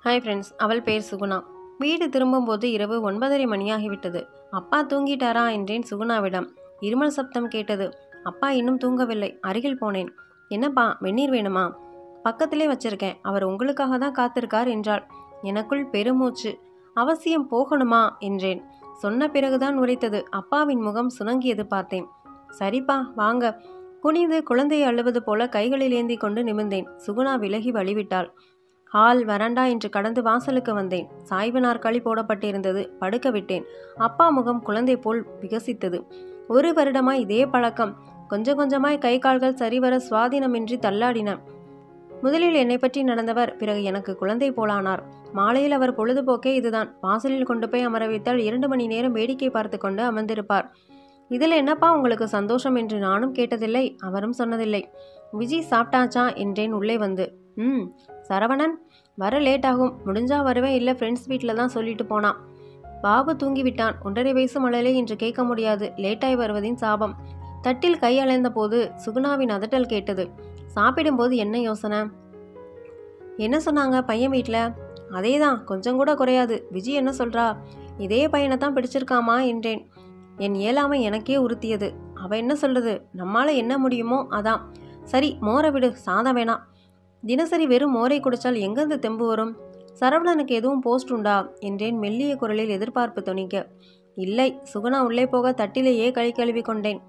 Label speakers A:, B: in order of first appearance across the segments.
A: Hi friends, அவள் பேர் சுகுணா. வீடு திரும்பும்போது இரவு 9:30 மணியாகிவிட்டது. அப்பா தூங்கிட்டாரா என்றேன் சுகுணாவிடம். இருமல் சப்தம் கேட்டது. அப்பா இன்னும் தூங்கவில்லை. அருகில் போனேன். என்னப்பா, வெந்நீர் வேணுமா? பக்கத்திலே வச்சிருக்கேன். அவர் உங்களுக்காக தான் காத்திருக்கார் என்றாள். எனக்குள் பெருமூச்சு. அவசியம் போகணுமா என்றேன். சொன்ன பிறகுதான் உரைத்தது. அப்பாவின் முகம் சுணங்கியது பார்த்தேன். சரிப்பா, வாங்க. குனிந்து குழந்தையை அழுவது போல கைகளில் ஏந்தி கொண்டு நிமிர்ந்தேன். சுகுணா விலகி வழிவிட்டாள். ஹால், வராண்டா என்று கடந்து வாசலுக்கு வந்தேன். சாய்வு நாற்காலி போடப்பட்டிருந்தது. படுக்க விட்டேன். அப்பா முகம் குழந்தை போல் விகசித்தது. 1 வருடமாய் இதே பழக்கம். கொஞ்சம் கொஞ்சமாய் கை கால்கள் சரிவர சுவாதீனமின்றி தள்ளாடின. முதலில் என்னை பற்றி நடந்தவர் பிறகு எனக்கு குழந்தை போலானார். மாலையில் அவர் பொழுதுபோக்கே இதுதான். வாசலில் கொண்டு போய் அமர வைத்தால் 2 மணி நேரம் வேடிக்கை பார்த்து கொண்டு அமர்ந்திருப்பார். இதில் என்னப்பா உங்களுக்கு சந்தோஷம் என்று நானும் கேட்டதில்லை, அவரும் சொன்னதில்லை. விஜி சாப்பிட்டாச்சா என்றேன் உள்ளே வந்து. சரவணன் வர லேட் ஆகும், முடிஞ்சா வருவேன், இல்லை ஃப்ரெண்ட்ஸ் வீட்டில் தான் சொல்லிட்டு போனான். பாபு தூங்கிவிட்டான். 1.5 வயசு மழலை என்று கேட்க முடியாது. லேட்டாய் வருவதின் சாபம். தட்டில் கை அலைந்த போது சுகுணாவின் அதட்டல் கேட்டது. சாப்பிடும்போது என்ன யோசனை? என்ன சொன்னாங்க பையன் வீட்டில்? அதேதான், கொஞ்சம் கூட குறையாது. விஜி என்ன சொல்றா? இதே பையனை தான் பிடிச்சிருக்காமா என்றேன். என் இயலாமை எனக்கே உறுத்தியது. அவ என்ன சொல்றது? நம்மால என்ன முடியுமோ அதான். சரி, மோரை விடு, சாதம் வேணாம். தினசரி வெறும் மோரை குடிச்சால் எங்கிருந்து தெம்பு வரும்? சரவணனுக்கு எதுவும் போஸ்ட் உண்டா என்றேன் மெல்லிய குரலில் எதிர்பார்ப்பு துணிக்க. இல்லை. சுகுணா உள்ளே போக தட்டிலேயே கை கழுவி கொண்டேன்.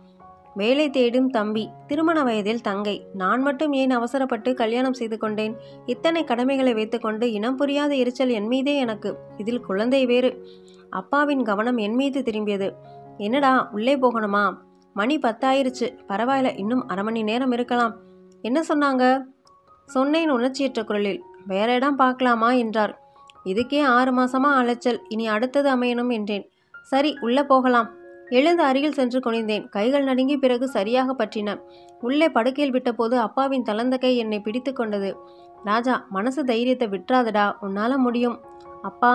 A: வேலை தேடும் தம்பி, திருமண வயதில் தங்கை. நான் மட்டும் ஏன் அவசரப்பட்டு கல்யாணம் செய்து கொண்டேன்? இத்தனை கடமைகளை வைத்துக்கொண்டு இனம் புரியாத எரிச்சல் என் மீதே எனக்கு. இதில் குழந்தை வேறு. அப்பாவின் கவனம் என் மீது திரும்பியது. என்னடா, உள்ளே போகணுமா? மணி 10 ஆயிருச்சு. பரவாயில்ல, இன்னும் 1/2 மணி நேரம் இருக்கலாம். என்ன சொன்னாங்க? சொன்னேன் உணர்ச்சியற்ற குரலில். வேற இடம் பார்க்கலாமா என்றார். இதுக்கே 6 மாசமா அலைச்சல், இனி அடுத்தது அமையணும் என்றேன். சரி, உள்ளே போகலாம். எழுந்து அருகில் சென்று குனிந்தேன். கைகள் நடுங்கி பிறகு சரியாக பற்றின. உள்ளே படுக்கையில் விட்டபோது அப்பாவின் தளர்ந்த கை என்னை பிடித்து கொண்டது. ராஜா, மனசு தைரியத்தை விட்டுறாதடா, உன்னால முடியும். அப்பா.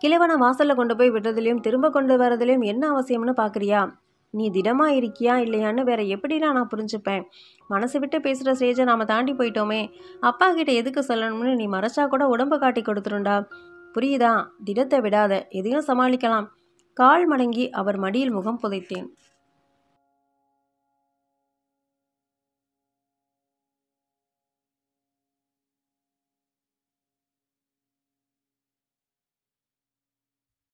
A: கிழவனை வாசல்ல கொண்டு போய் விடுறதுலையும் திரும்ப கொண்டு வரதுலையும் என்ன அவசியம்னு பார்க்குறியா? நீ திடமா இருக்கியா இல்லையான்னு வேற எப்படிலாம் நான் புரிஞ்சுப்பேன்? மனசு விட்டு பேசுகிற ஸ்டேஜை நாம் தாண்டி போயிட்டோமே. அப்பா கிட்ட எதுக்கு சொல்லணும்னு நீ மறைச்சா கூட உடம்பை காட்டி கொடுத்துருண்டா. புரியுதா? திடத்தை விடாத, எதையும் சமாளிக்கலாம். கால் மடங்கி அவர் மடியில் முகம் புதைத்தேன்.